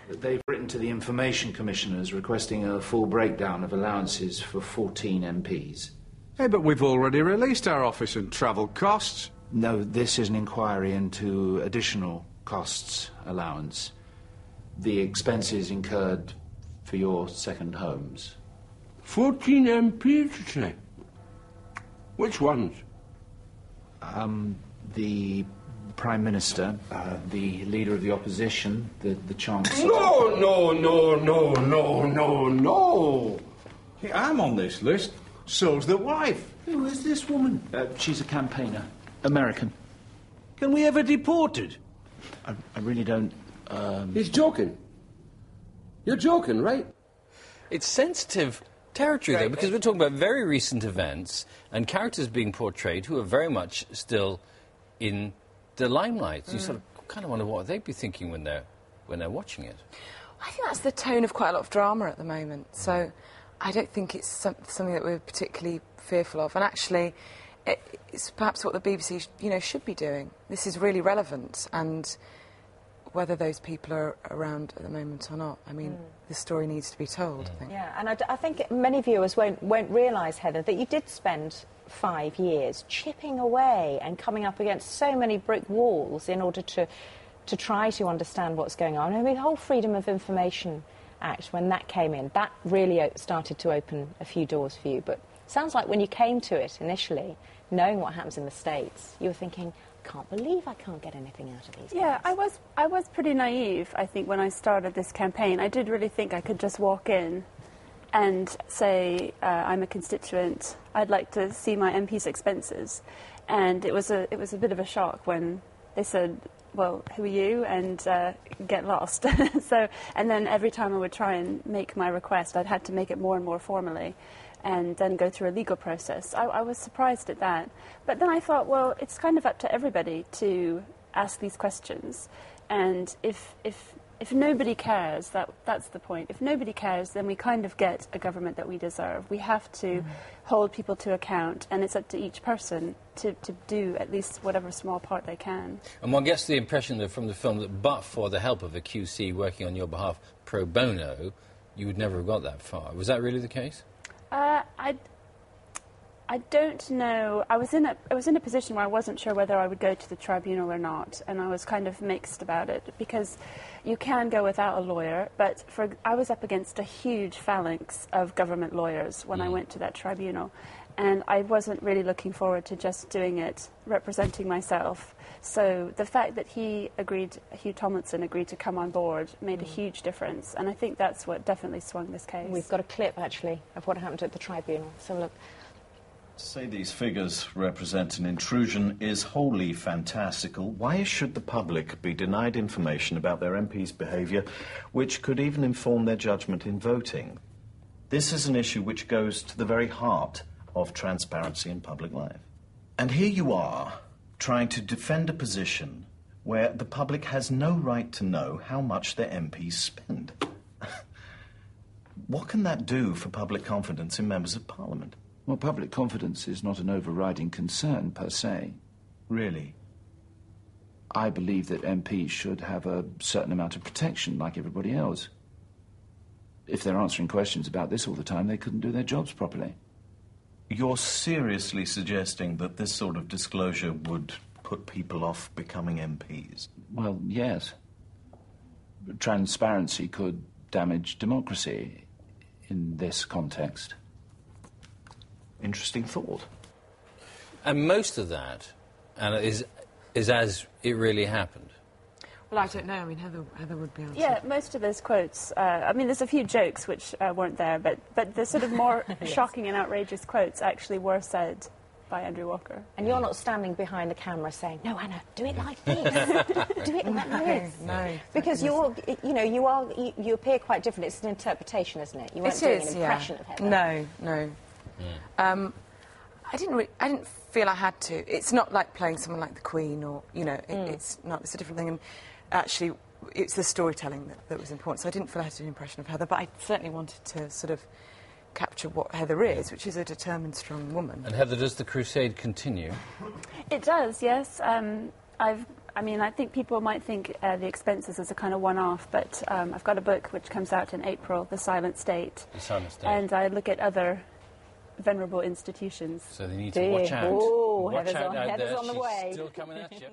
They've written to the Information Commissioners requesting a full breakdown of allowances for 14 MPs. Hey, but we've already released our office and travel costs. No, this is an inquiry into additional costs allowance. The expenses incurred for your second homes. 14 MPs, you say? Which ones? The Prime Minister, the Leader of the Opposition, the Chancellor... No! Hey, I'm on this list. So's the wife. Who is this woman? She's a campaigner. American. Can we have her deported? I really don't... He's joking. You're joking, right? It's sensitive territory, though, because we're talking about very recent events and characters being portrayed who are very much still in the limelight. You sort of kind of wonder what they'd be thinking when they're watching it. I think that's the tone of quite a lot of drama at the moment, so I don't think it's something that we're particularly fearful of. And actually, it's perhaps what the BBC, should be doing. This is really relevant, and whether those people are around at the moment or not, I mean, the story needs to be told, I think. Yeah, and I think many viewers won't realise, Heather, that you did spend 5 years chipping away and coming up against so many brick walls in order to try to understand what's going on. I mean, the whole Freedom of Information Act, when that came in, that really started to open a few doors for you. But it sounds like when you came to it initially, knowing what happens in the States, you were thinking, can't believe I can't get anything out of these guys. Yeah, I was pretty naive, I think, when I started this campaign. I did really think I could just walk in and say, I'm a constituent, I'd like to see my MP's expenses. And it was a bit of a shock when they said, well, who are you? And get lost. And then every time I would try and make my request, I'd had to make it more and more formally and then go through a legal process. I was surprised at that. But then I thought, well, it's kind of up to everybody to ask these questions. And if nobody cares, that's the point. If nobody cares, then we kind of get a government that we deserve. We have to hold people to account, and it's up to each person to do at least whatever small part they can. And one gets the impression that from the film that but for the help of a QC working on your behalf pro bono, you would never have got that far. Was that really the case? I don't know. I was in a position where I wasn't sure whether I would go to the tribunal or not, and I was kind of mixed about it, because you can go without a lawyer, but I was up against a huge phalanx of government lawyers when I went to that tribunal, and I wasn't really looking forward to just doing it, representing myself. So the fact that Hugh Tomlinson agreed to come on board made a huge difference, and I think that's what definitely swung this case. We've got a clip, actually, of what happened at the tribunal. So look. To say these figures represent an intrusion is wholly fantastical. Why should the public be denied information about their MPs' behaviour, which could even inform their judgment in voting? This is an issue which goes to the very heart of transparency in public life. And here you are, trying to defend a position where the public has no right to know how much their MPs spend. What can that do for public confidence in members of Parliament? Well, public confidence is not an overriding concern, per se. Really? I believe that MPs should have a certain amount of protection, like everybody else. If they're answering questions about this all the time, they couldn't do their jobs properly. You're seriously suggesting that this sort of disclosure would put people off becoming MPs? Well, yes. Transparency could damage democracy in this context. Interesting thought. And most of that is as it really happened. Well, I don't know. I mean, Heather would be able to... Yeah, most of those quotes, I mean, there's a few jokes which weren't there, but the sort of more shocking and outrageous quotes actually were said by Andrew Walker. And you're not standing behind the camera saying, no, Anna, do it like this. Do it like this. No. Because you appear quite different. It's an interpretation, isn't it? You weren't doing an impression of Heather. No. I didn't feel I had to. It's not like playing someone like the Queen, or it's not. It's a different thing. And actually, it's the storytelling that was important. So I didn't feel I had to do an impression of Heather, but I certainly wanted to sort of capture what Heather is, which is a determined, strong woman. And Heather, does the crusade continue? It does, yes. I mean, I think people might think the expenses as a kind of one-off, but I've got a book which comes out in April, The Silent State. The Silent State. And I look at other venerable institutions. So they need to watch out. Oh, Watch Heather's out on, out Heather's there. on the She's way. still coming at you.